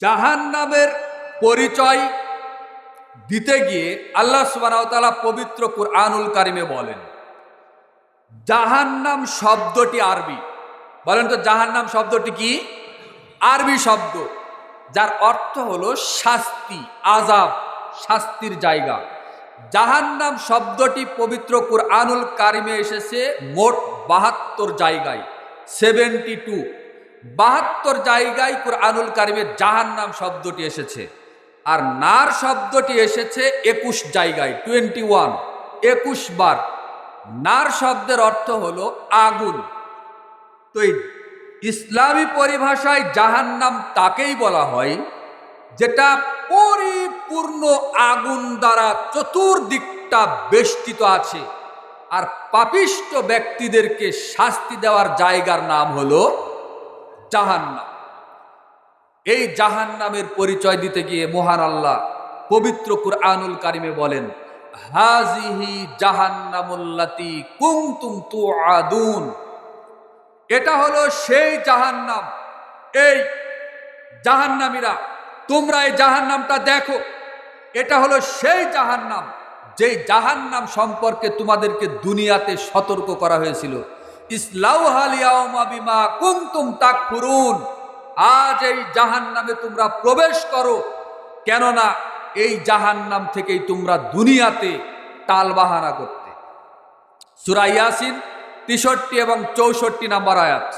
জাহান্নামের পরিচয় দিতে গিয়ে আল্লাহ সুবহানাহু ওয়া তাআলা পবিত্র কুরআনুল কারিমে বলেন, জাহান্নাম শব্দটি আরবি। বলেন তো জাহান্নাম শব্দটি কি? আরবি শব্দ, যার অর্থ হলো শাস্তি, আযাব, শাস্তির জায়গা। জাহান্নাম শব্দটি পবিত্র কুরআনুল কারিমে এসেছে মোট ৭২ জায়গায়, 72 ৭২ জায়গায় কুরআনুল কারিমে জাহান্নাম শব্দটি এসেছে। আর নার শব্দটি এসেছে ২১ জায়গায়, 21, ২১ বার। নার শব্দের অর্থ হলো আগুন। তো এই ইসলামী পরিভাষায় জাহান্নাম তাকেই বলা হয় যেটা পরিপূর্ণ আগুন দ্বারা চতুর্দিকটা বেষ্টিত আছে। আর পাপিষ্ট ব্যক্তিদেরকে শাস্তি দেওয়ার জায়গার নাম হলো জাহান্নাম। এই জাহান্নামের পরিচয় দিতে গিয়ে মহান আল্লাহ পবিত্র কুরআনুল কারিমে বলেন, হাজিহি জাহান্নামুল্লাতী কুনতুম তুআদুন। এটা হলো সেই জাহান্নাম। এই জাহান্নামীরা, তোমরা এই জাহান্নামটা দেখো, এটা হলো সেই জাহান্নাম যেই জাহান্নাম সম্পর্কে তোমাদেরকে দুনিয়াতে সতর্ক করা হয়েছিল। ইসলাউহাল ইয়াউমা বিমা কুনতুম তাকফুরুন। আজ এই জাহান্নামে তোমরা প্রবেশ করো, কেননা এই জাহান্নাম থেকেই তোমরা দুনিয়াতে টালবাহানা করতে। সূরা ইয়াসিন ৬৩ এবং ৬৪ নম্বর আয়াত।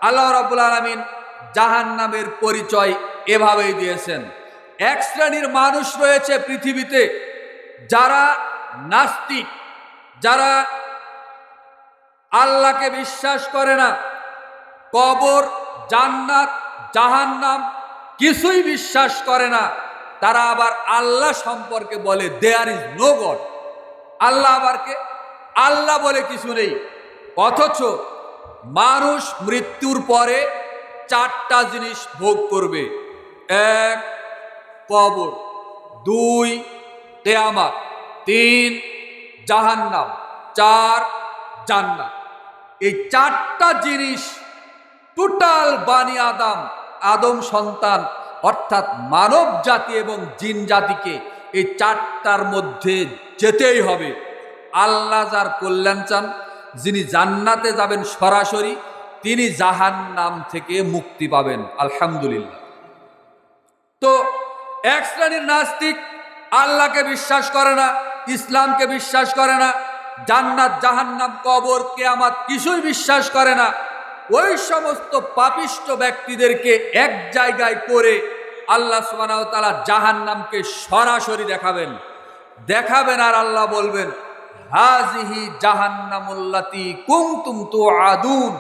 আল্লাহ রাব্বুল আলামিন জাহান্নামের পরিচয় এভাবেই দিয়েছেন। এক শ্রেণীর মানুষ রয়েছে পৃথিবীতে যারা নাস্তিক, যারা আল্লাহকে বিশ্বাস করে না, কবর, জান্নাত, জাহান্নাম কিছুই বিশ্বাস করে না। তারা আবার আল্লাহ সম্পর্কে বলে দেয়ার ইজ নো গড। আল্লাহ আবার কে? আল্লাহ বলে কিছু নেই। অথচ মানুষ মৃত্যুর পরে 4টা জিনিস ভোগ করবে। 1 কবর, 2 কিয়ামত, 3 জাহান্নাম, 4 জান্নাত। এই 4টা জিনিস টোটাল বানি আদম সন্তান অর্থাৎ মানব জাতি এবং জিন জাতিকে এই 4টার মধ্যে যেতেই হবে। আল্লাহ যার কল্যাণ চান, যিনি জান্নাতে যাবেন সরাসরি, তিনি জাহান্নাম থেকে মুক্তি পাবেন, আলহামদুলিল্লাহ। তো এক শ্রেণীর নাস্তিক আল্লাহকে বিশ্বাস করে না, ইসলামকে বিশ্বাস করে না, জান্নাত, জাহান্নাম, কবর, কিয়ামত কিছুই বিশ্বাস করে না। ওই সমস্ত পাপিষ্ট ব্যক্তিদেরকে এক জায়গায় করে আল্লাহ সুবহানাহু ওয়া তাআলা জাহান্নামকে সরাসরি দেখাবেন আর আল্লাহ বলবেন, হাজিহি জাহান্নামুল্লাতী কুনতুম তুআদুন।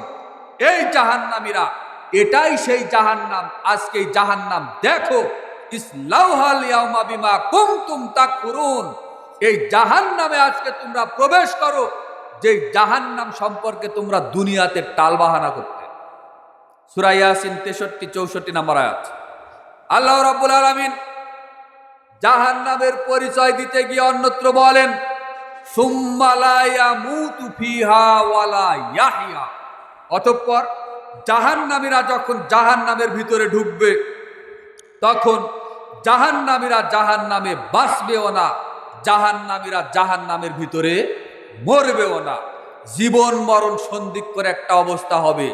এই জাহান্নামীরা, এটাই সেই জাহান্নাম। আজকে এই জাহান্নাম দেখো, ইসলাউহাল ইয়াউমা বিমা কুনতুম তাকফুরুন। এই জাহান্নামে আজকে তোমরা প্রবেশ করো, যে জাহান্নাম সম্পর্কে তোমরা দুনিয়াতে টালবাহানা করতে। সূরা ইয়াসিন 63-64 নম্বর আয়াত। আল্লাহ রাব্বুল আলামিন জাহান্নামের পরিচয় দিতে গিয়ে অন্যত্র বলেন, সুম্মা লা ইয়ামুতু ফিহা ওয়ালা ইয়াহইয়া। অতঃপর জাহান্নামীরা যখন জাহান্নামের ভিতরে ঢুকবে, তখন জাহান্নামীরা জাহান্নামে বাঁচবেও না, জাহান্নামীরা জাহান্নামের ভিতরে মরবেও না। জীবন মরণ সন্ধিক্ষণ একটা অবস্থা হবে।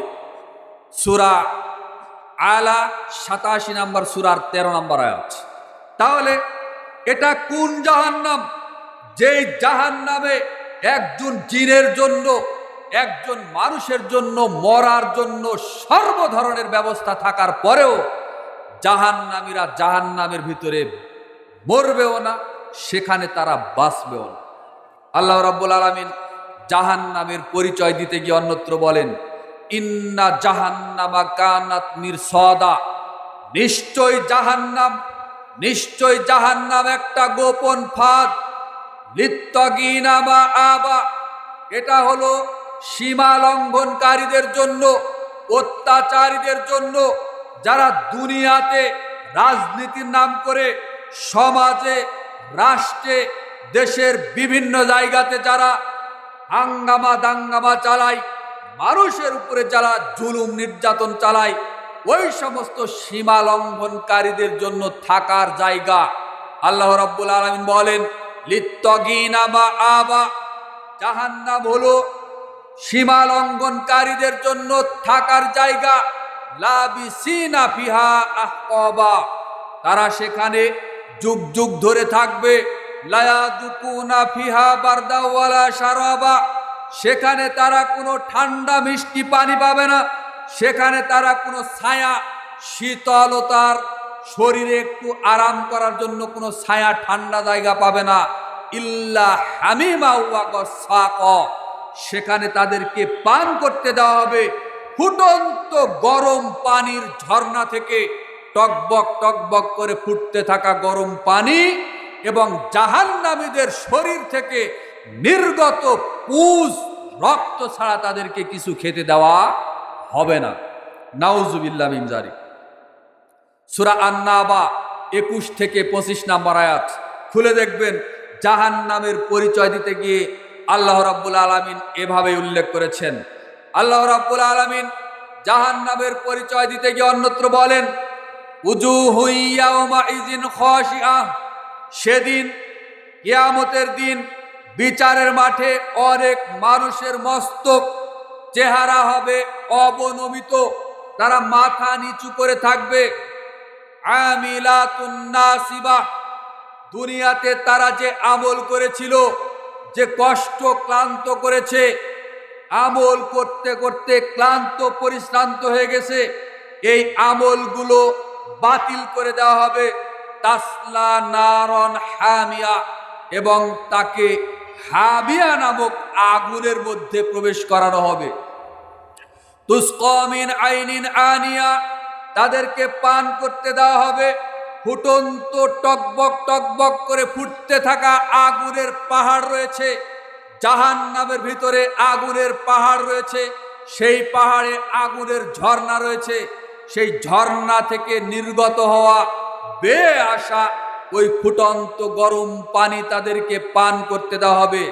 সূরা আলা 87 নম্বর সূরার 13 নম্বর আয়াত। তাহলে এটা কোন জাহান্নাম? যেই জাহান্নামে একজন জিনের জন্য, একজন মানুষের জন্য মরার জন্য সর্ব ধরনের ব্যবস্থা থাকার পরেও জাহান্নামীরা জাহান্নামের ভিতরে মরবেও না, সেখানে তারা বাঁচবেও না। আল্লাহ রাব্বুল আলামিন জাহান্নামের পরিচয় দিতে গিয়ে অন্যত্র বলেন, ইন্না জাহান্নামা কানাত মিরসাদা। নিশ্চয় জাহান্নাম একটা গোপন ফাঁদ। লিত্তাগিনা মাআবা। এটা হলো সীমা লঙ্ঘনকারীদের জন্য, অত্যাচারীদের জন্য, যারা দুনিয়াতে রাজনীতির নাম করে সমাজে, রাষ্ট্রে, দেশের বিভিন্ন জায়গাতে যারা হাঙ্গামা দাঙ্গামা চালায়, মানুষের উপরে যারা জুলুম নির্যাতন চালায়, ওই সমস্ত সীমা লঙ্ঘনকারীদের জন্য থাকার জায়গা। আল্লাহ রাব্বুল আলামিন বলেন লিত্তাগিনা মাআবা, জাহান্নাম হলো সীমা লঙ্ঘনকারীদের জন্য থাকার জায়গা। লাবিসিনা ফিহা আহকাবা, তারা সেখানে যুগ যুগ ধরে থাকবে। লায়াদুকুনা ফিহা বারদা ওয়ালা শারাবা, সেখানে তারা কোনো ঠান্ডা মিষ্টি পানি পাবে না, সেখানে তারা কোনো ছায়া শীতলতার শরীরে একটু আরাম করার জন্য কোনো ছায়া ঠান্ডা জায়গা পাবে না। ইল্লা হামিমা ওয়া গাসসাকা, সেখানে তাদেরকে পান করতে দেওয়া হবে ফুটন্ত গরম পানির ঝর্ণা থেকে টকবক টকবক করে ফুটতে থাকা গরম পানি, এবং জাহান্নামীদের শরীর থেকে নির্গত পুজ রক্ত ছাড়া তাদেরকে কিছু খেতে দেওয়া হবে না। নাউজুবিল্লাহ মিন যালিক। সূরা আন-নাবা 21 থেকে 25 নম্বর আয়াত খুলে দেখবেন, জাহান্নামের পরিচয় দিতে গিয়ে আল্লাহ রাব্বুল আলামিন এভাবে উল্লেখ করেছেন। আল্লাহ রাব্বুল আলামিন জাহান্নামের পরিচয় দিতে গিয়ে অন্যত্র বলেন উজুহু ইয়াওমাইযিন খাশিআহ, সেদিন কিয়ামতের দিন বিচারের মাঠে অনেক মানুষের মস্তক চেহারা হবে অবনমিত, তারা মাথা নিচু করে থাকবে। আমিলাতুন নাসিবা, দুনিয়াতে তারা যে আমল করেছিল, যে কষ্ট ক্লান্ত করেছে, আমল করতে করতে ক্লান্ত পরিশ্রান্ত হয়ে গেছে, এই আমলগুলো বাতিল করে দেওয়া হবে। তাসলা নারন হামিয়া, এবং তাকে হাবিয়া নামক আগুনের মধ্যে প্রবেশ করানো হবে। তুসকা মিন আইনিন আনিয়া, তাদেরকে পান করতে দেওয়া হবে ফুটন্ত টকবক টকবক করে ফুটতে থাকা আগুনের পাহাড় রয়েছে। জাহান্নামের ভিতরে আগুনের পাহাড় রয়েছে, সেই পাহাড়ে আগুনের ঝর্ণা রয়েছে, সেই ঝর্ণা থেকে নির্গত হওয়া বেয়ে আসা ওই ফুটন্ত গরম পানি তাদেরকে পান করতে দেওয়া হবে।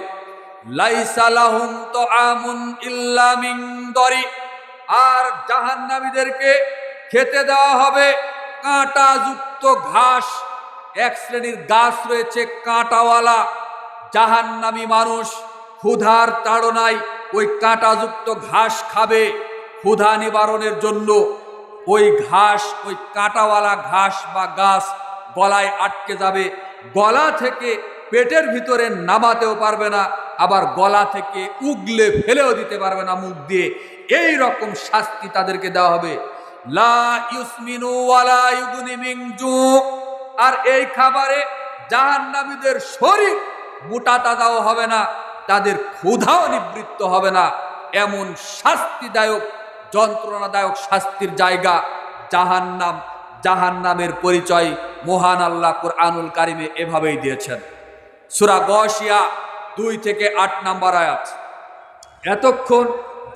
লাইসা লাহুম তাআমুন ইল্লা মিন দরি, আর জাহান্নামীদেরকে খেতে দেওয়া হবে কাঁটাযুক্ত ঘাস। এক শ্রেণীর গাছ রয়েছে কাঁটাওয়ালা, জাহান্নামী মানুষ ক্ষুধার তাড়নায় ওই কাঁটাযুক্ত ঘাস খাবে ক্ষুধা নিবারণের জন্য। ওই ঘাস, ওই কাঁটাওয়ালা ঘাস বা গাছ গলায় আটকে যাবে, গলা থেকে পেটের ভিতরে নামাতেও পারবে না, আবার গলা থেকে উগলে ফেলেও দিতে পারবে না মুখ দিয়ে। এই রকম শাস্তি তাদেরকে দেওয়া হবে। লা ইউসমিনু ওয়ালা ইউগনি মিন জু, আর এই খাবারে জাহান্নামীদের শরীর মোটা তাজাও হবে না, তাদের ক্ষুধাও নিবৃত্ত হবে না। এমন শাস্তিদায়ক যন্ত্রণাদায়ক শাস্তির জায়গা জাহান্নাম। জাহান্নামের পরিচয় মহান আল্লাহ কুরআনুল কারিমে এভাবেই দিয়েছেন। সূরা গাশিয়া 2 থেকে 8 নম্বর আয়াত। এতক্ষণ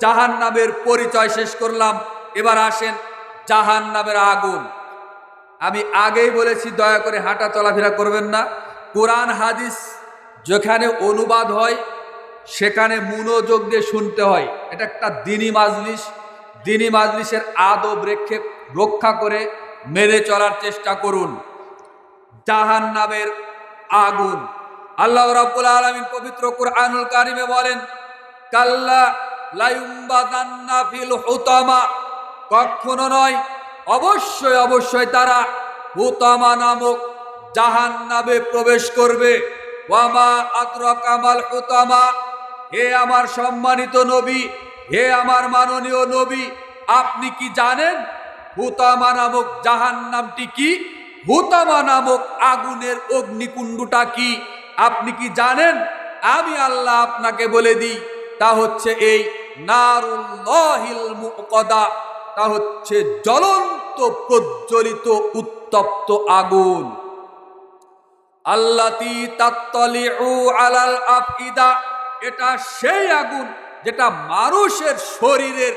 জাহান্নামের পরিচয় শেষ করলাম, এবার আসেন জাহান্নামের আগুন। আমি আগেই বলেছি দয়া করে হাঁটা চলাফেরা করবেন না। কোরআন হাদিস যেখানে অনুবাদ হয় সেখানে মনোযোগ দিয়ে শুনতে হয়। এটা একটা দ্বীনি মাজলিস, দ্বীনি মাজলিসের আদব রক্ষা করে মেনে চলার চেষ্টা করুন। জাহান্নামের আগুন, আল্লাহ রাব্বুল আলামিন পবিত্র কুরআনুল কারিমে বলেন কাল্লা লায়ুমবাদান্না ফিল হুতামা, কখনো নয়, অবশ্যই অবশ্যই তারা হুতামা নামক জাহান্নামে প্রবেশ করবে। ওয়ামা আদরাকা মাল হুতামা, হে আমার সম্মানিত নবী, হে আমার মাননীয় নবী, আপনি কি জানেন হুতামা নামক জাহান্নামটি কি? হুতামা নামক আগুনের অগ্নিকুণ্ডটা কি আপনি কি জানেন? আমি আল্লাহ আপনাকে বলে দিই, তা হচ্ছে এই নারুল্লাহিল মুকদা, তা হচ্ছে জ্বলন্ত প্রজ্বলিত উত্তপ্ত আগুন। আল্লাতী তাত্তালিউ আলাল আফইদা, এটা সেই আগুন যেটা মানুষের শরীরের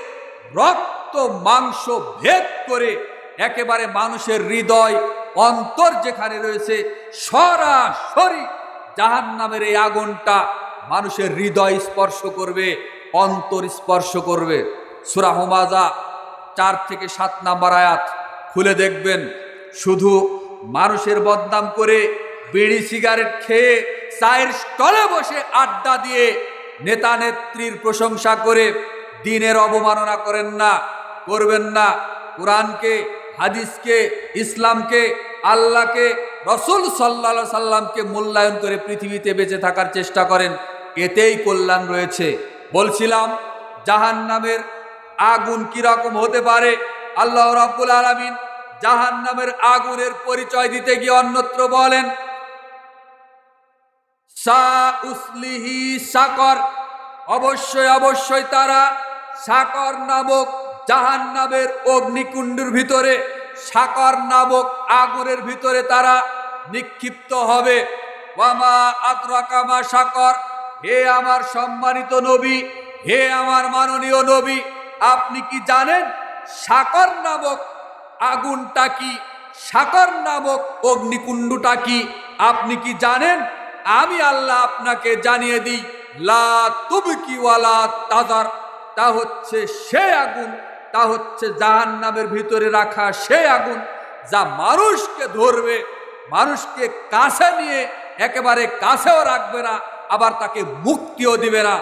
রক্ত মাংস ভেদ করে একেবারে মানুষের হৃদয় অন্তর যেখানে রয়েছে সরাসরি জাহান্নামের এই আগুনটা মানুষের হৃদয় স্পর্শ করবে, অন্তর স্পর্শ করবে। সূরা হুমাযা 4 থেকে 7 নাম্বার আয়াত খুলে দেখবেন। শুধু মানুষের বদনাম করে, বিড়ি সিগারেট খেয়ে, চায়ের স্টলে বসে আড্ডা দিয়ে, নেতা নেত্রীর প্রশংসা করে দ্বীনের অবমাননা করেন না, করবেন না। কোরআনকে, হাদিসকে, ইসলামকে, আল্লাহকে, রসুল সাল্লাল্লাহু আলাইহি সাল্লামকে মূল্যায়ন করে পৃথিবীতে বেঁচে থাকার চেষ্টা করেন, এতেই কল্যাণ রয়েছে। বলছিলাম জাহান্নামের আগুন কিরকম হতে পারে। আল্লাহ রাব্বুল আলামিন জাহান্নামের আগুনের পরিচয় দিতে গিয়ে অন্যত্র বলেন, সাউসলিহি সাকর, অবশ্যই অবশ্যই তারা সাকর নামক জাহান্নামের অগ্নিকুণ্ডের ভিতরে, সাকর নামক আগুনের ভিতরে তারা নিক্ষিপ্ত হবে। ওয়ামা আদরাকা মা সাকর, হে আমার সম্মানিত নবী, হে আমার মাননীয় নবী, আপনি কি জানেন সাকর নামক আগুনটা কি? সাকর নামক অগ্নিকুণ্ডটা কি? আপনি কি জানেন? আমি আল্লাহ আপনাকে জানিয়ে দিই, লা তুবকি ওয়ালা তাজার, তা হচ্ছে সে আগুন, তা হচ্ছে জাহান্নামের ভিতরে রাখা সে আগুন যা মানুষকে ধরবে, মানুষকে কাছে নিয়ে একেবারে কাছেও রাখবে না, আবার তাকে মুক্তিও দিবে না।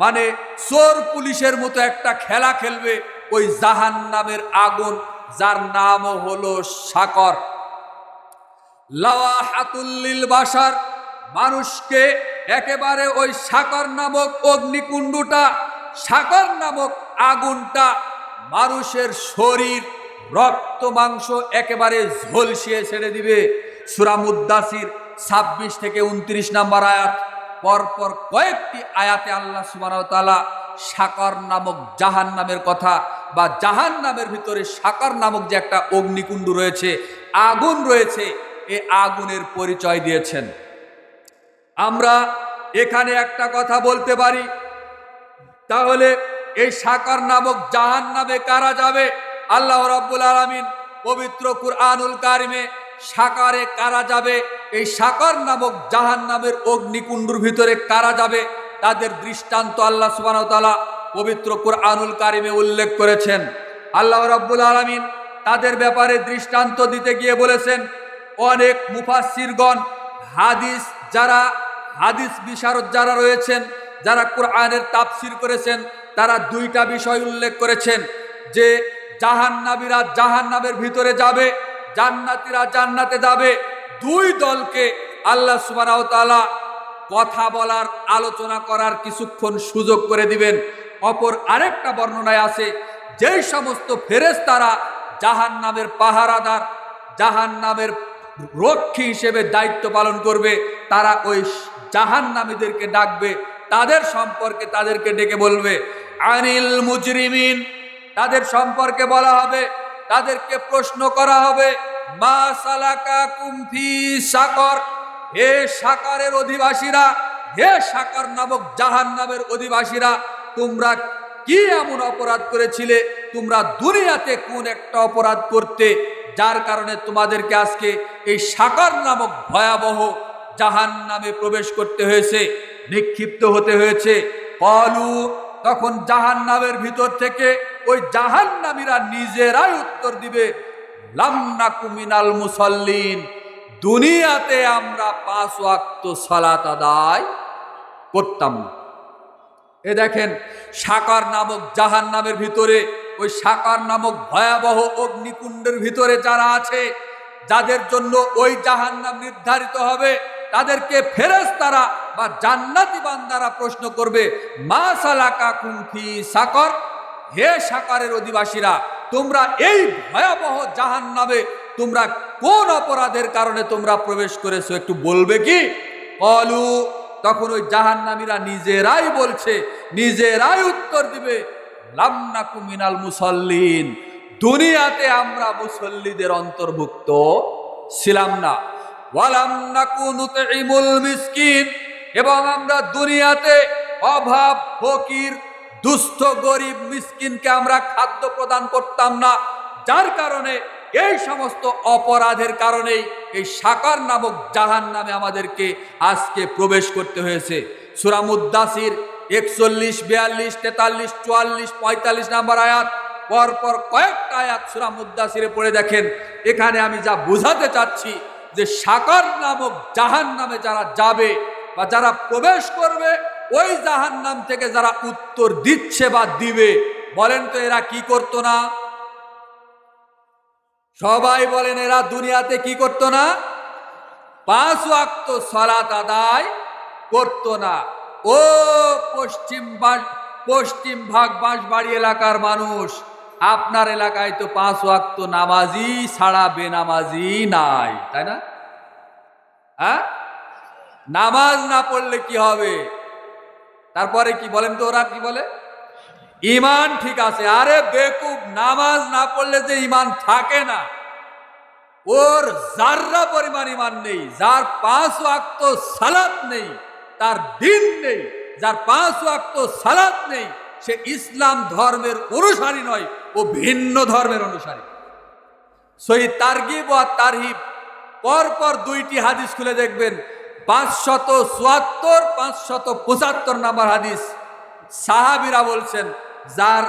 মানে চোর পুলিশের মতো একটা খেলা খেলবে ওই জাহান্নামের আগুন, যার নামও হলো সাকর। লাওয়াহাতুল লিল বাশার, মানুষকে একেবারে ওই সাকর নামক অগ্নিকুণ্ডটা, সাকর নামক আগুনটা মানুষের শরীর, রক্ত মাংস একেবারে ঝলসিয়ে ছেড়ে দিবে। সূরা মুদ্দাসির 26 থেকে 29 নাম্বার আয়াত, পরপর কয়েকটি আয়াতে আল্লাহ সুবহানাহু ওয়া তাআলা সাকর নামক জাহান্নামের কথা, বা জাহান্নামের ভিতরে সাকর নামক যে একটা অগ্নিকুণ্ড রয়েছে, আগুন রয়েছে, এই আগুনের পরিচয় দিয়েছেন। আমরা এখানে একটা কথা বলতে পারি, তাহলে এই সাকর নামক জাহান্নামে কারা যাবে? আল্লাহ রাব্বুল আলামিন পবিত্র কুরআনুল কারিমে সাকরে কারা যাবে, এই সাকর নামক জাহান্নামের অগ্নিকুণ্ডের ভিতরে কারা যাবে তাদের দৃষ্টান্ত আল্লাহ সুবহানাহু ওয়া তাআলা পবিত্র কুরআনুল কারিমে উল্লেখ করেছেন। আল্লাহ রাব্বুল আলামিন তাদের ব্যাপারে দৃষ্টান্ত দিতে গিয়ে বলেছেন, অনেক মুফাসসিরগণ, হাদিস যারা, হাদিস বিশারদ যারা রয়েছেন, যারা কোরআনের তাফসীর করেছেন, তারা দুইটা বিষয় উল্লেখ করেছেন, যে জাহান্নামীরা জাহান্নামের ভিতরে যাবে, জান্নাতীরা জান্নাতে যাবে। দুই দলকে আল্লাহ সুবহানাহু ওয়া তাআলা কথা বলার, আলোচনা করার কিছুক্ষণ সুযোগ করে দিবেন। অপর আরেকটা বর্ণনায় আছে, যেই সমস্ত ফেরেশতারা জাহান্নামের পাহারাদার, জাহান্নামের রক্ষী হিসেবে দায়িত্ব পালন করবে, তারা ওই জাহান্নামীদেরকে ডাকবে, তাদের সম্পর্কে তাদেরকে ডেকে বলবে, আনিল মুজরিমিন, তাদের সম্পর্কে বলা হবে, তাদেরকে প্রশ্ন করা হবে, মা সালাকাকুম ফি সাকর, হে সাকরের অধিবাসীরা, হে সাকর নামক জাহান্নামের অধিবাসীরা, তোমরা কি এমন অপরাধ করেছিলে? তোমরা দুনিয়াতে কোন একটা অপরাধ করতে, যার কারণে তোমাদেরকে আজকে এই সাকর নামক ভয়াবহ জাহান্নামে প্রবেশ করতে হয়েছে, নিক্ষিপ্ত হতে হয়েছে? ক্বালু, তখন জাহান্নামের ভিতর থেকে ওই জাহান্নামীরা নিজেরাই উত্তর দিবে, লাম নাকু মিনাল মুসাল্লিন, দুনিয়াতে আমরা 5 ওয়াক্ত সালাত আদায় করতাম না। এ দেখেন, সাকর নামক জাহান্নামের ভিতরে, ওই সাকর নামক ভয়াবহ অগ্নিকুণ্ডের ভিতরে যারা আছে, যাদের জন্য ওই জাহান্নাম নির্ধারিত হবে, তাদেরকে ফেরেশতারা বা জান্নাতি বান্দারা প্রশ্ন করবে, মা সালাকাকুম ফি সাকর, হে সাকরের অধিবাসীরা, তোমরা এই ভয়াবহ জাহান্নামে তোমরা কোন অপরাধের কারণে তোমরা প্রবেশ করেছো, একটু বলবে কি? ক্বালু, তখন ওই জাহান্নামীরা নিজেরাই বলছে, নিজেরাই উত্তর দিবে, লাম নাকু মিনাল মুসাল্লিন, দুনিয়াতে আমরা মুসল্লিদের অন্তর্ভুক্ত ছিলাম না। ওয়ালাম নাকু নুতঈমুল মিসকিন, এবং আমরা দুনিয়াতে অভাব, ফকির, দুস্থ, গরিব, মিসকিনকে আমরা খাদ্য প্রদান করতাম না, যার কারণে এই সমস্ত অপরাধের কারণেই এই সাকর নামক জাহান্নামে আমাদেরকে আজকে প্রবেশ করতে হয়েছে। সূরা মুদ্দাসির 41, 42, 43, 44, 45 নাম্বার আয়াত, পরপর কয়েকটা আয়াত সূরা মুদ্দাসিরে পড়ে দেখেন। এখানে আমি যা বোঝাতে চাচ্ছি যে সাকর নামক জাহান্নামে যারা যাবে বা যারা প্রবেশ করবে, ওই জাহান্নাম থেকে যারা উত্তর দিচ্ছে বা দিবে, বলেন তো এরা কি করতো না? সবাই বলেন এরা দুনিয়াতে কি করতো না? 5 ওয়াক্ত সালাত আদায় করতো না। ও পশ্চিম ভাগ বাঁশবাড়ি এলাকার মানুষ, আপনার এলাকায় তো 5 ওয়াক্ত নামাজি ছাড়া বেনামাজি নাই, তাই না? হ্যাঁ, নামাজ না পড়লে কি হবে? তারপরে কি বলেন তো, ওরা কি বলে? ইমান ঠিক আছে। আরে বেকুব, নামাজ না পড়লে যে ইমান থাকে না, ওর যাররা পরিমাণ ইমান নেই। যার 5 ওয়াক্ত সালাত নেই তার দিন নেই। যার 5 ওয়াক্ত সালাত নেই সে ইসলাম ধর্মের অনুসারী নয়, ও ভিন্ন ধর্মের অনুসারী। সহি তারগিব ও তারহিব পরপর 2টি হাদিস খুলে দেখবেন। 574, 575 নম্বর হাদিস। সাহাবীরা বলছেন যার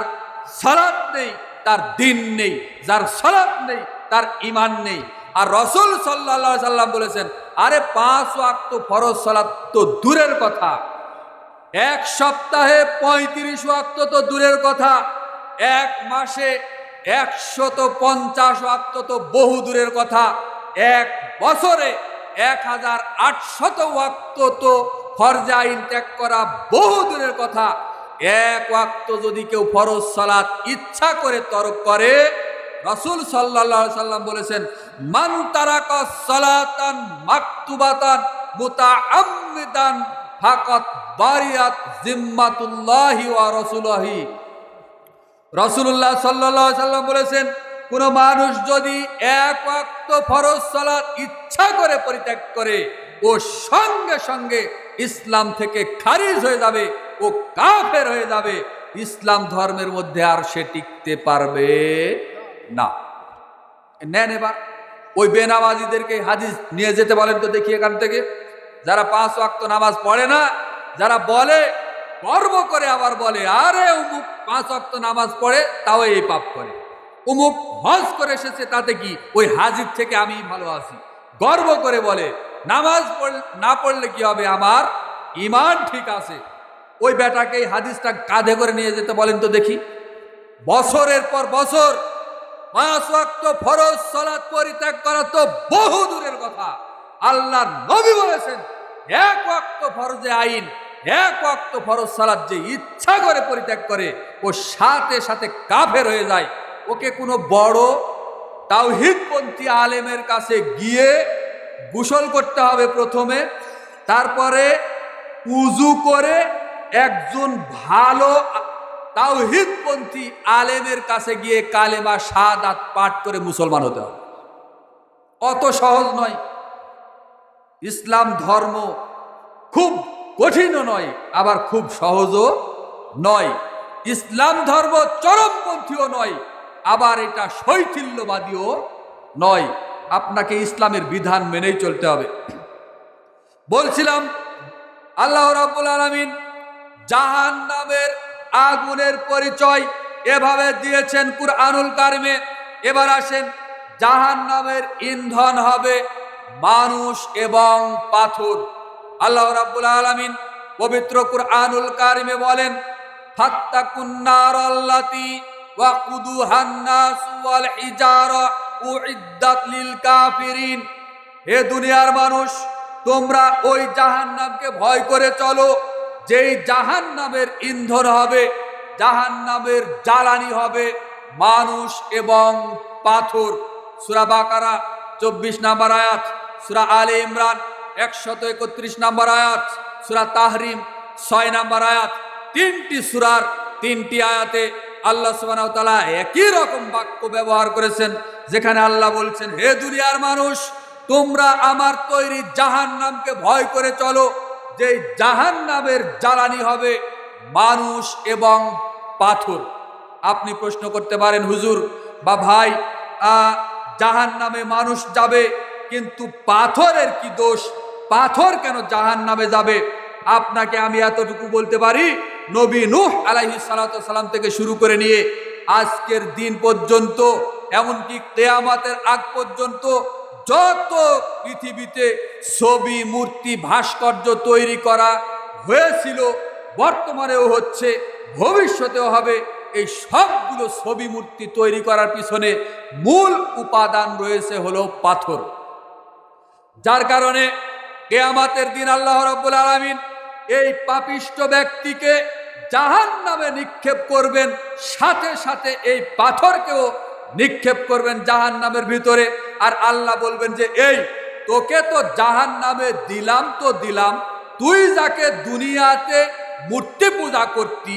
সালাত নেই তার দিন নেই, যার সালাত নেই তার ঈমান নেই। আর রাসূল সাল্লাল্লাহু আলাইহি সাল্লাম বলেছেন, আরে 5 ওয়াক্ত ফরজ সালাত তো দূরের কথা, এক সপ্তাহে 35 ওয়াক্ত তো দূরের কথা, এক মাসে 150 ওয়াক্ত তো বহু দূরের কথা, এক বছরে 1800 ওয়াক্ত তো ফরজে আইন ত্যাগ করা বহু দূরের কথা। এক ওয়াক্ত যদি কেউ ফরজ সালাত ইচ্ছা করে তরক করে, রাসূল সাল্লাল্লাহু আলাইহি সাল্লাম বলেছেন, মান তারাকা সালাতান মাকতুবাতান মুতাআম্মিদান ফাকাত বারিয়াত জিম্মাতুল্লাহি ওয়া রাসূলিহি। রাসূলুল্লাহ সাল্লাল্লাহু আলাইহি সাল্লাম বলেছেন, কোন মানুষ যদি এক ওয়াক্ত ফরজ সালাত ইচ্ছা করে পরিত্যাগ করে, ও সঙ্গে সঙ্গে ইসলাম থেকে খারিজ হয়ে যাবে, ও কাফের হয়ে যাবে। ইসলাম ধর্মের মধ্যে আর সে টিকতে পারবে না। নেন এবার ওই বেনামাজিদেরকে হাদিস নিয়ে যেতে বলেন তো দেখি এখান থেকে। যারা 5 ওয়াক্ত নামাজ পড়ে না, যারা বলে, গর্ব করে আবার বলে, আরে অমুক 5 ওয়াক্ত নামাজ পড়ে তাও এই পাপ করে, অমুক হজ করে এসেছে তাতে কি, ওই হাজির থেকে আমি ভালো আছি, গর্ব করে বলে। নামাজ না পড়লে কি হবে? আমার ঈমান ঠিক আছে। ওই বেটাকে এই হাদিসটা কাঁধে করে নিয়ে যেতে বলেন তো দেখি। বছরের পর বছর 5 ওয়াক্ত ফরজ সালাত পরিত্যাগ করা তো বহু দূরের কথা। আল্লাহর নবী বলেছেন, এক ওয়াক্ত ফরজে আইন, এক ওয়াক্ত ফরজ সালাত যে ইচ্ছা করে পরিত্যাগ করে, ও সাথে সাথে কাফের হয়ে যায়। ওকে কোনো বড় তাওহীদপন্থী আলেমের কাছে গিয়ে গোসল করতে হবে প্রথমে, তারপরে উযু করে একজন ভালো তাওহীদপন্থী আলেমের কাছে গিয়ে কালেমা শাহাদাত পাঠ করে মুসলমান হতে হবে। অত সহজ নয়। ইসলাম ধর্ম খুব কঠিনও নয়, আবার খুব সহজও নয়। ইসলাম ধর্ম চরমপন্থীও নয়, আবার এটা শৈথিল্যবাদীও নয়। আপনাকে ইসলামের বিধান মেনেই চলতে হবে। বলছিলাম আল্লাহ রাব্বুল আলামিন জাহান্নামের আগুনের পরিচয় এভাবে দিয়েছেন কুরআনুল কারিমে। এবার আসেন, জাহান্নামের ইন্ধন হবে মানুষ এবং পাথর। আল্লাহ রাব্বুল আলামিন পবিত্র কুরআনুল কারিমে বলেন, ফাত্তাকুন নারাল্লাতী ওয়াকুদুহান নাস ওয়াল হিজারা উইদ্দাত লিল কাফিরিন। হে দুনিয়ার মানুষ, তোমরা ওই জাহান্নামকে ভয় করে চলো, যেই জাহান্নামের ইন্ধন হবে, জাহান্নামের জ্বালানি হবে মানুষ এবং পাথর। সূরা বাকারা 24 নম্বর আয়াত, সূরা আলে ইমরান 131 নম্বর আয়াত, সূরা তাহরিম 6 নম্বর আয়াত। 3টি সূরার 3টি আয়াতে আল্লাহ সুবহানাহু ওয়া তাআলা একই রকম বাক্য ব্যবহার করেছেন, যেখানে আল্লাহ বলছেন, হে দুনিয়ার মানুষ, তোমরা আমার তৈরি জাহান্নামকে ভয় করে চলো, যে জাহান্নামের জ্বালানি হবে মানুষ এবং পাথর। আপনি প্রশ্ন করতে পারেন, হুজুর বা ভাই, জাহান্নামে মানুষ যাবে, কিন্তু পাথরের কি দোষ? পাথর কেন জাহান্নামে যাবে? আপনাকে আমি এতটুকু বলতে পারি, নবী নূহ আলাইহিস সালাতু ওয়াস সালাম থেকে শুরু করে নিয়ে আজকের দিন পর্যন্ত, এমনকি কিয়ামতের আগ পর্যন্ত যত পৃথিবীতে ছবি, মূর্তি, ভাস্কর্য তৈরি করা হয়েছিল, বর্তমানেও হচ্ছে, ভবিষ্যতেও হবে, এই সবগুলো ছবি মূর্তি তৈরি করার পিছনে মূল উপাদান রয়েছে হলো পাথর। যার কারণে কিয়ামতের দিন আল্লাহ রাব্বুল আলামিন এই পাপিষ্ঠ ব্যক্তিকে জাহান্নামে নিক্ষেপ করবেন, সাথে সাথে এই পাথরকেও নিক্ষেপ করবেন জাহান্নামের ভিতরে। আর আল্লাহ বলবেন যে এই তোকে তো জাহান্নামে দিলাম তো দিলাম, তুই যাকে দুনিয়াতে মূর্তি পূজা করতি,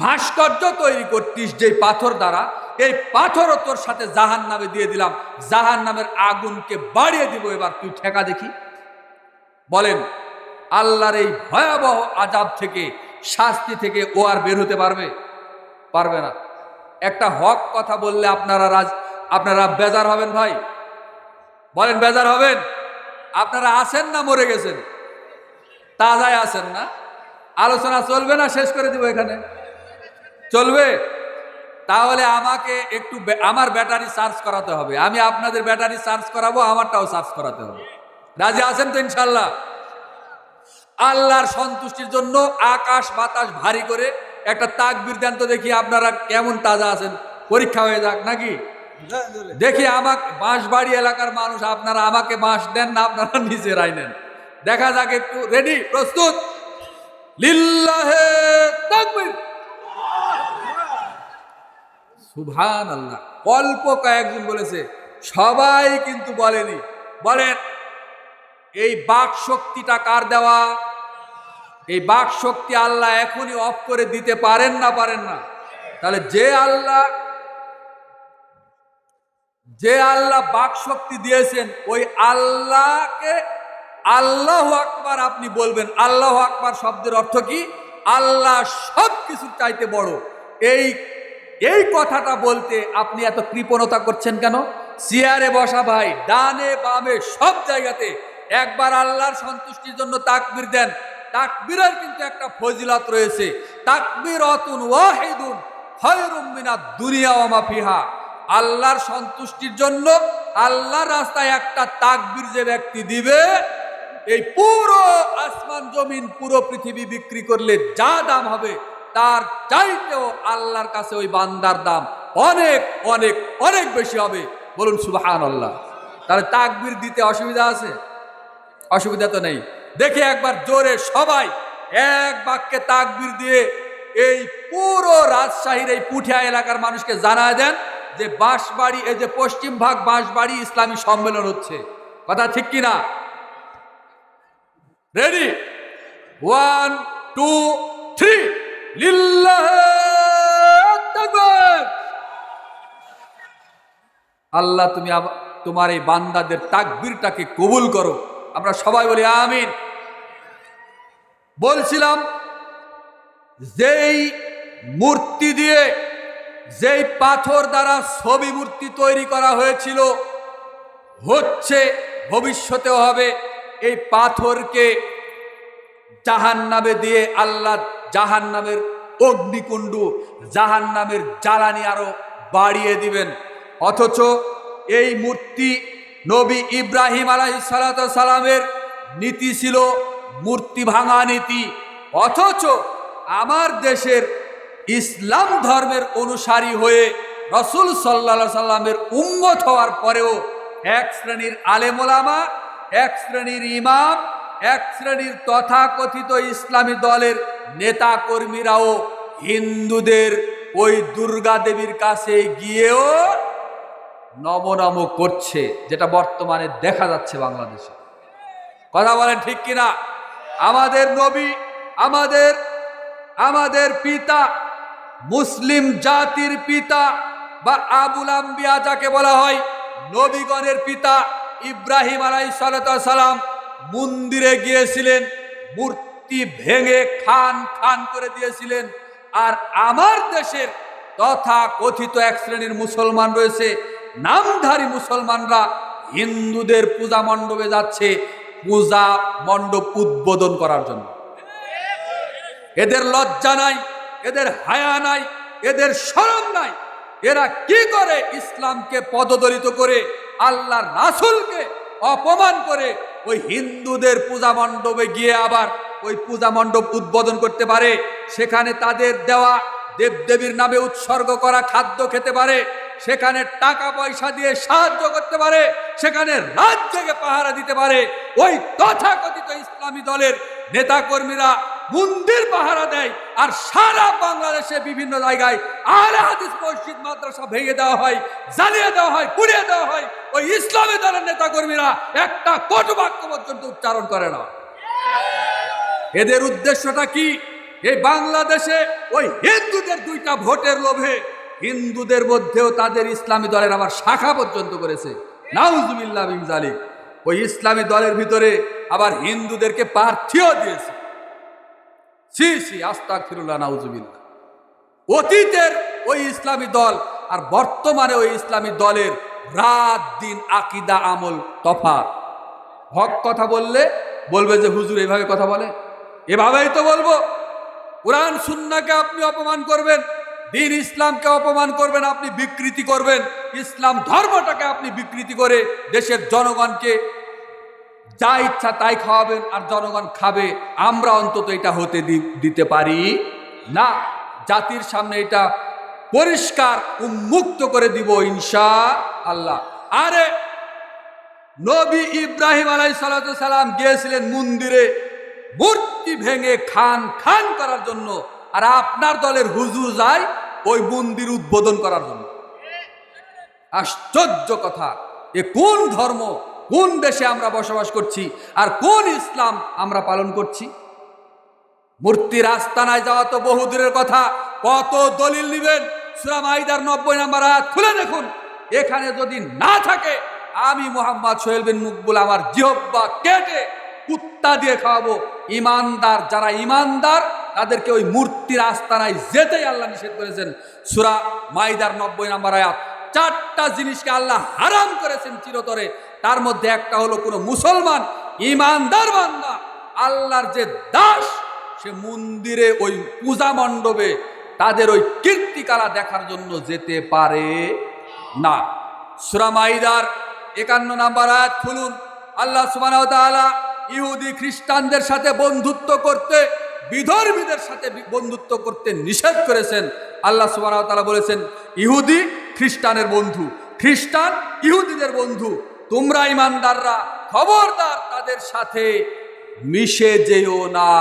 ভাস্কর্য তৈরি করতিস যে পাথর দ্বারা, এই পাথরও তোর সাথে জাহান্নামে দিয়ে দিলাম, জাহান্নামের আগুনকে বাড়িয়ে দিব, এবার তুই ঠেকা দেখি। বলেন আল্লাহর এই ভয়াবহ আযাব থেকে, শাস্তি থেকে ও আর বের হতে পারবে? পারবে না। একটা হক কথা বললে আপনারা বেজার হবেন ভাই? বলেন বেজার হবেন? আপনারা আছেন না মরে গেছেন? তাজায় আছেন না? আলোচনা চলবে না শেষ করে দিব এখানে? চলবে? তাহলে আমাকে একটু আমার ব্যাটারি চার্জ করাতে হবে, আমি আপনাদের ব্যাটারি চার্জ করাবো, আমারটাও চার্জ করাতে হবে। রাজি আছেন তো ইনশাল্লাহ? আল্লাহর সন্তুষ্টির জন্য আকাশ বাতাস ভারী করে একটা তাকবীর দেন তো দেখি আপনারা কেমন তাজা আছেন। পরীক্ষা হয়ে যাক নাকি? দেখি আমাকে বাঁশবাড়ি এলাকার মানুষ, আপনারা আমাকে বাঁশ দেন না আপনারা নিজেরাই নেন, দেখা যাক একটু। রেডি? প্রস্তুত? লিল্লাহে তাকবীর। সুবহানাল্লাহ। অল্প কয়েকজন বলেছে, সবাই কিন্তু বলেনি। বলেন এই বাক শক্তিটা কার দেওয়া? এই বাক শক্তি আল্লাহ এখনই অফ করে দিতে পারেন না? পারেন না? তাহলে যে আল্লাহ বাক শক্তি দিয়েছেন, ওই আল্লাহকে আল্লাহু আকবার আপনি বলবেন। আল্লাহু আকবার শব্দের অর্থ কি? আল্লাহ সব কিছুর চাইতে বড়। এই কথাটা বলতে আপনি এত কৃপণতা করছেন কেন? চেয়ারে বসা ভাই, ডানে বামে সব জায়গাতে একবার আল্লাহর সন্তুষ্টির জন্য তাকবীর দেন। তাকবীরের কিন্তু একটা ফজিলত রয়েছে, তাকবীরাতুন ওয়াহিদুন খায়রুম মিনাদ দুনিয়া ওয়া মা ফিহা। আল্লাহর সন্তুষ্টির জন্য আল্লাহর রাস্তায় একটা তাকবীর যে ব্যক্তি দিবে, এই পুরো আসমান জমিন পুরো পৃথিবী বিক্রি করলে যা দাম হবে, তার চাইতেও আল্লাহর কাছে ওই বান্দার দাম অনেক অনেক অনেক বেশি হবে। বলুন সুবহানাল্লাহ। তাহলে তাকবীর দিতে অসুবিধা আছে? অসুবিধা তো নেই। দেখি একবার জোরে সবাই এক বাক্যে তাকবীর দিয়ে এই পুরো রাজশাহীর এই পুঠিয়া এলাকার মানুষকে জানায় দেন যে বাঁশবাড়ি, এই যে পশ্চিম ভাগ বাঁশবাড়ি ইসলামী সম্মেলন হচ্ছে। কথা ঠিক কিনা? রেডি? 1 2 3 লিল্লাহে তাকবীর। আল্লাহ তুমি তোমার এই বান্দাদের তাকবীরটাকে কবুল করো। আমরা সবাই বলি আমিন। বলছিলাম যেই মূর্তি দিয়ে, যেই পাথর দ্বারা ছবি মূর্তি তৈরি করা হয়েছিল, হচ্ছে, ভবিষ্যতেও হবে, এই পাথরকে জাহান্নামে দিয়ে আল্লাহ জাহান্নামের অগ্নিকুণ্ড, জাহান্নামের জ্বালানি আরো বাড়িয়ে দিবেন। অথচ এই মূর্তি নবী ইব্রাহিম আলাইহিস সালামের নীতি ছিল মূর্তি ভাঙা নীতি। অথচ আমার দেশের ইসলাম ধর্মের অনুসারী হয়ে রাসূল সাল্লাল্লাহু আলাইহি সাল্লামের উম্মত হওয়ার পরেও এক শ্রেণীর আলেম ওলামা, এক শ্রেণীর ইমাম, এক শ্রেণীর তথাকথিত ইসলামী দলের নেতা কর্মীরাও হিন্দুদের ওই দুর্গা দেবীর কাছে গিয়েও নমনম করছে, যেটা বর্তমানে দেখা যাচ্ছে বাংলাদেশে। কথা বলেন ঠিক কিনা? আমাদের নবী, আমাদের পিতা, মুসলিম জাতির পিতা বা আবুল আম্বিয়া যাকে বলা হয়, নবীগণের পিতা ইব্রাহিম আলাইহিস সালাম মন্দিরে গিয়েছিলেন, মূর্তি ভেঙে খান খান করে দিয়েছিলেন। আর আমার দেশের তথা কথিত এক শ্রেণীর মুসলমান রয়েছে, নামধারী মুসলমানরা হিন্দুদের পূজা মণ্ডপে যাচ্ছে পূজা মণ্ডপ উদ্বোধন করার জন্য। এদের লজ্জা নাই, এদের হায়া নাই, এদের শরম নাই। এরা কি করে ইসলামকে পদদলিত করে আল্লাহর রাসূলকে অপমান করে ওই হিন্দুদের পূজা মণ্ডপে গিয়ে আবার ওই পূজা মণ্ডপ উদ্বোধন করতে পারে, সেখানে তাদের দেওয়া দেবদেবীর নামে উৎসর্গ করা খাদ্য খেতে পারে, সেখানে টাকা পয়সা দিয়ে সাহায্য করতে পারে, সেখানে রাত জেগে পাহারা দিতে পারে। ওই তথাকথিত ইসলামী দলের নেতাকর্মীরা মন্দির পাহারা দেয়, আর সারা বাংলাদেশে বিভিন্ন জায়গায় আহলে হাদিস মসজিদ মাদ্রাসা ভেঙে দেওয়া হয়, জ্বালিয়ে দেওয়া হয়, পুড়িয়ে দেওয়া হয়। ওই ইসলামী দলের নেতাকর্মীরা একটা কটু বাক্য পর্যন্ত উচ্চারণ করে না। এদের উদ্দেশ্যটা কি? এই বাংলাদেশে ওই হিন্দুদের 2টা ভোটের লোভে হিন্দুদের মধ্যেও তাদের ইসলামী দলের আবার শাখা পর্যন্ত করেছে। নাউজুবিল্লাহ মিন যালিক। ওই ইসলামী দলের ভিতরে আবার হিন্দুদেরকে প্রার্থীও দিয়েছে। ছি ছি, আস্তাগফিরুল্লাহ, নাউজুবিল্লাহ। অতীতের ওই ইসলামী দল আর বর্তমানে ওই ইসলামী দলের রাত দিন আকীদা আমল তফাৎ। হক কথা বললে বলবে যে হুজুর এভাবে কথা বলে, এভাবেই তো বলবো। কুরআন সুন্নাহকে আপনি অপমান করবেন, দ্বীন ইসলামকে অপমান করবেন, আপনি বিকৃতি করবেন, ইসলাম ধর্মটাকে আপনি বিকৃতি করে দেশের জনগণকে যা ইচ্ছা তাই খাওয়াবেন আর জনগণ খাবে। আমরা অন্তত এটা হতে দিতে পারি না। জাতির সামনে এটা পরিষ্কার উন্মুক্ত করে দিব ইনশাআল্লাহ। আরে নবী ইব্রাহিম আলাইহিস সালাম গিয়েছিলেন মন্দিরে মূর্তি ভেঙে খান খান করার জন্য, আর আপনার দলের হুজুর যায় ওই মন্দির উদ্বোধন করার জন্য। আশ্চর্য কথা! এ কোন ধর্ম, কোন দেশে আমরা বসবাস করছি, আর কোন ইসলাম আমরা পালন করছি? মূর্তির আস্তানায় যাওয়া তো বহুদূরের কথা। কত দলিল নিবেন? সূরা মাইদার 90 নম্বর আয়াত খুলে দেখুন। এখানে যদি না থাকে, আমি মোহাম্মদ সোহেল বিন মুকবুল আমার জিহ্বা কেটে কুত্তা দিয়ে খাওয়াবো। ইমানদার যারা ইমানদার তাদেরকে ওই মূর্তির আস্তানায় যেতেই আল্লাহ নিষেধ করেছেন। সূরা মাইদার 90 নম্বর আয়াত। 4টা জিনিসকে আল্লাহ হারাম করেছেন চিরতরে। তার মধ্যে একটা হলো কোনো মুসলমান ইমানদার বান্দা আল্লাহর যে দাস, সে মন্দিরে ওই পূজা মণ্ডপে তাদের ওই কীর্তিকলা দেখার জন্য যেতে পারে না। সূরা মাইদার 51 নম্বর আয়াত খুলুন। আল্লাহ সুবহানাহু ওয়া তাআলা ইহুদি খ্রিস্টানদের সাথে বন্ধুত্ব করতে, বিধর্মীদের সাথে বন্ধুত্ব করতে নিষেধ করেছেন। আল্লাহ সুবহানাহু ওয়া তাআলা বলেছেন, ইহুদি খ্রিস্টানের বন্ধু, খ্রিস্টান ইহুদিদের বন্ধু। তোমরা ইমানদাররা খবরদার তাদের সাথে মিশে যেও না।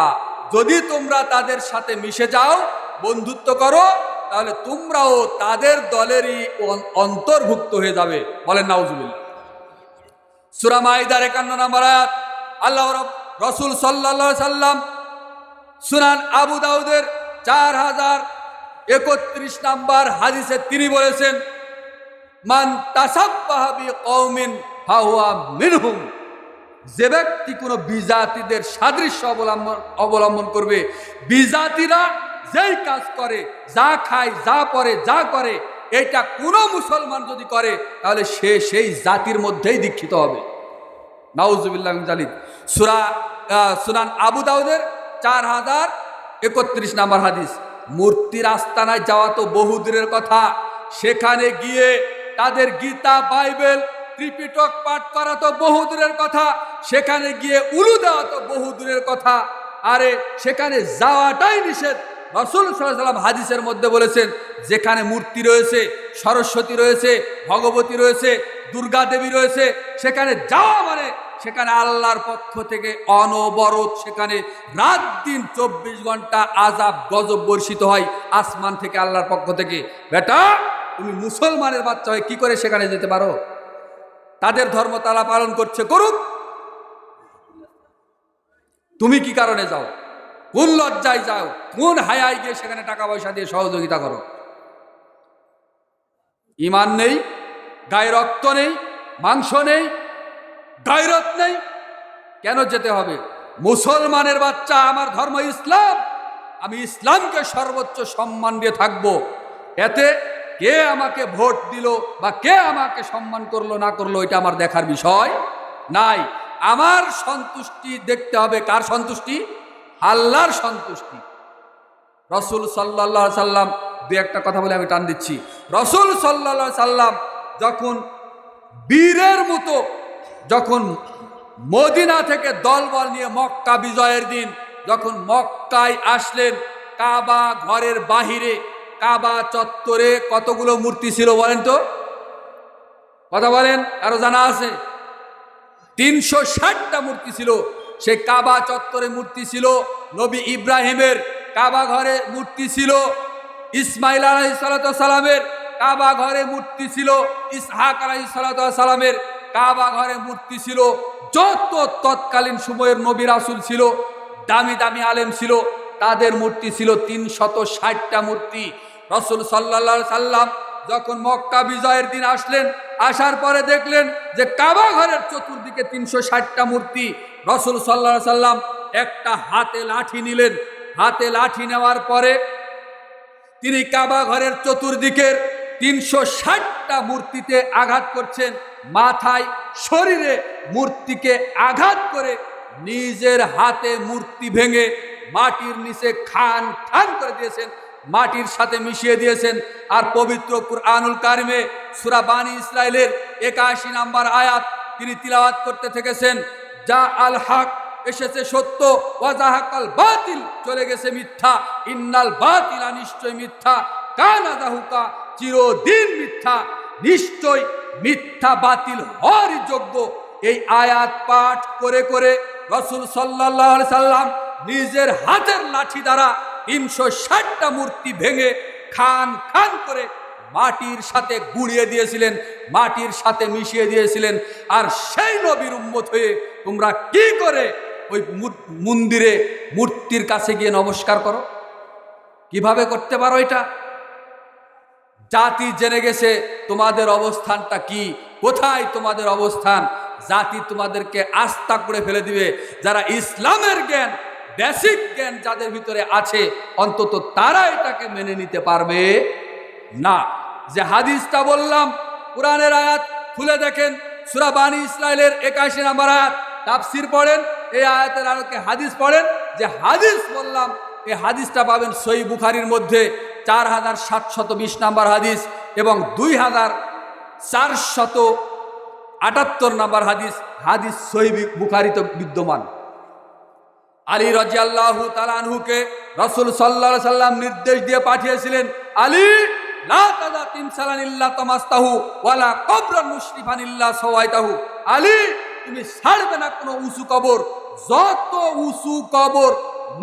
যদি তোমরা তাদের সাথে মিশে যাও, বন্ধুত্ব করো, তাহলে তোমরাও তাদের দলেরই অন্তর্ভুক্ত হয়ে যাবে। বলেন নাউজুবিল্লাহ। সূরা মাইদার 51 নম্বর আয়াত। আল্লাহ রাসূল সাল্লাল্লাহু আলাইহি সাল্লাম সুনান আবু দাউদের 4031 নম্বর হাদিসে তিনি বলেছেন, মান তাসাব্বাহা বিকওমিন ফাহুয়া মিনহুম। যে ব্যক্তি কোনো বিজাতিদের সাদৃশ্য অবলম্বন করবে, বিজাতিরা যেই কাজ করে, যা খায়, যা পরে, যা করে, এটা কোনো মুসলমান যদি করে তাহলে সে সেই জাতির মধ্যেই দীক্ষিত হবে। নাউজুবিল্লাহ মিন যালিক। সুনান আবু দাউদের 4031 নম্বর হাদিস। মূর্তির আস্তানায় যাওয়া তো বহুদূরের কথা, সেখানে গিয়ে তাদের গীতা, বাইবেল, ত্রিপিটক পাঠ করা তো বহুদূরের কথা, সেখানে গিয়ে উলু দেওয়া তো বহুদূরের কথা। আরে সেখানে যাওয়াটাই নিষেধ। রাসূল সাল্লাল্লাহু আলাইহি ওয়াসাল্লাম হাদিসের মধ্যে বলেছেন, যেখানে মূর্তি রয়েছে, সরস্বতী রয়েছে, ভগবতী রয়েছে, দুর্গা দেবী রয়েছে, সেখানে যাওয়া মানে সেখানে আল্লাহর পক্ষ থেকে অনবরত সেখানে রাত দিন 24 ঘন্টা আযাব গজব বর্ষিত হয় আসমান থেকে, আল্লাহর পক্ষ থেকে। বেটা, তুমি মুসলমানের বাচ্চা হয়ে কি করে সেখানে যেতে পারো? তাদের ধর্ম তারা পালন করছে, করুক। তুমি কি কারণে যাও? কোন লজ্জায় যাও? কোন হায়ায় গিয়ে সেখানে টাকা পয়সা দিয়ে সহযোগিতা করো? ঈমান নেই, গায়ে রক্ত নেই, মাংস নেই, গায়রত নেই, কেন যেতে হবে? মুসলমানের বাচ্চা, আমার ধর্ম ইসলাম, আমি ইসলামকে সর্বোচ্চ সম্মান দিয়ে থাকবো। এতে কে আমাকে ভোট দিল বা কে আমাকে সম্মান করলো না করলো এটা আমার দেখার বিষয় নাই। আমার সন্তুষ্টি দেখতে হবে। কার সন্তুষ্টি? আল্লাহর সন্তুষ্টি। রাসূল সাল্লাল্লাহু আলাইহি সাল্লাম দু একটা কথা বলে আমি টান দিচ্ছি। রাসূল সাল্লাল্লাহু আলাইহি সাল্লাম যখন বীরের মতো যখন মদিনা থেকে দলবল নিয়ে মক্কা বিজয়ের দিন যখন মক্কায় আসলেন, কাবা ঘরের বাহিরে কাবা চত্বরে কতগুলো মূর্তি ছিল বলেন তো? কথা বলেন, আরো জানা আছে? 360টা মূর্তি ছিল। সেই কাবা চত্বরে মূর্তি ছিল নবী ইব্রাহিমের, কাবা ঘরে মূর্তি ছিল ইসমাইল আলাইহিস সালামের, কাবা ঘরে মূর্তি ছিল ইসহাক আলাইহিস সালামের, কাবা ঘরে মূর্তি ছিল যত তৎকালীন সময়ের নবী রাসূল ছিল, দামি দামি আলেম ছিল, তাদের মূর্তি ছিল 360টা মূর্তি। রাসূল সাল্লাল্লাহু আলাইহি সাল্লাম যখন মক্কা বিজয়ের দিন আসলেন, আসার পরে দেখলেন যে কাবা ঘরের চতুর্দিকে 360টা মূর্তি। রাসূল সাল্লাল্লাহু আলাইহি সাল্লাম একটা হাতে লাঠি নিলেন, হাতে লাঠি নেওয়ার পরে তিনি কাবা ঘরের চতুর্দিকের 360টা মূর্তিতে আঘাত করছেন, মাথায় শরীরে মূর্তিকে আঘাত করে নিজের হাতে মূর্তি ভেঙে মাটির নিচে খান খান করে দিয়েছেন, মাটির সাথে মিশিয়ে দিয়েছেন। আর পবিত্র কুরআনুল কারিমে সূরা বানী ইসরাইলের 81 নম্বর আয়াত তিনি তিলাওয়াত করতে থেকেছেন, যা আল হক এসেছে সত্য, ওয়াজাহাকাল বাতিল চলে গেছে মিথ্যা, ইন্নাল বাতিলা নিশ্চয় মিথ্যা, কানা যাহুকা চিরদিন মিথ্যা, নিশ্চয় মিথ্যা বাতিল হওয়ারই যোগ্য। এই আয়াত পাঠ করে করে রাসূল সাল্লাল্লাহু আলাইহি সাল্লাম নিজের হাতের লাঠি দ্বারা 360টা মূর্তি ভেঙে খান খান করে মাটির সাথে গুঁড়িয়ে দিয়েছিলেন, মাটির সাথে মিশিয়ে দিয়েছিলেন। আর সেই নবীর উম্মত হয়ে তোমরা কি করে ওই মন্দিরে মূর্তির কাছে গিয়ে নমস্কার করো? কিভাবে করতে পারো এটা? জাতি জেনে গেছে তোমাদের অবস্থানটা কি, কোথায় তোমাদের অবস্থান। জাতি তোমাদেরকে আস্থা করে ফেলে দিবে। যারা ইসলামের জ্ঞান, বেসিক জ্ঞান যাদের ভিতরে আছে, অন্তত তারা এটাকে মেনে নিতে পারবে না। যে হাদিসটা বললাম, কোরআনের আয়াত খুলে দেখেন, সূরা বানী ইসরাইলের 81 নম্বর আয়াত, তাফসীর পড়েন, এই আয়াতের আলোকে হাদিস পড়েন। যে হাদিস বললাম, এই হাদিসটা পাবেন সহিহ বুখারীর মধ্যে 4720 নম্বর হাদিস এবং 2478 নম্বর হাদিস। হাদিস সহিহ বুখারীতে বিদ্যমান। আলী রাদিয়াল্লাহু তাআলা আনহুকে রাসূল সাল্লাল্লাহু আলাইহি সাল্লাম নির্দেশ দিয়ে পাঠিয়েছিলেন, আলী লা তাদা তিমসালান ইল্লা তামাস্তাহু ওয়ালা কবরান মুশরিফান ইল্লা সাওয়াইতাহু। আলী, তুমি ছাড়বে না কোনো উঁচু কবর, যত উঁচু কবর,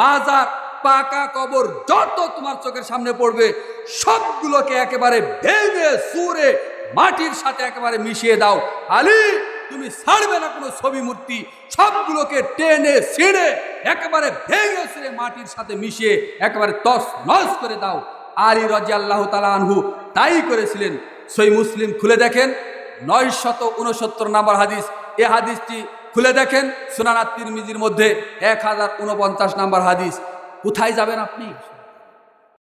মাজার, পাকা কবর যত তোমার চোখের সামনে পড়বে সবগুলোকে একেবারে ভেঙে চুরে মাটির সাথে একেবারে মিশিয়ে দাও। আলী, তুমি ছাড়বে না কোনো ছবি মূর্তি, সবগুলোকে টেনে ছিঁড়ে একেবারে ভেঙে ছিঁড়ে মাটির সাথে মিশিয়ে একেবারে তছনছ করে দাও। আলী রাদিয়াল্লাহু তাআলা আনহু তাই করেছিলেন। সহিহ মুসলিম খুলে দেখেন 969 নম্বর হাদিস। এই হাদিসটি খুলে দেখেন সুনান আত-তিরমিজির মধ্যে 1049 নম্বর হাদিস। কোথায় যাবেন আপনি?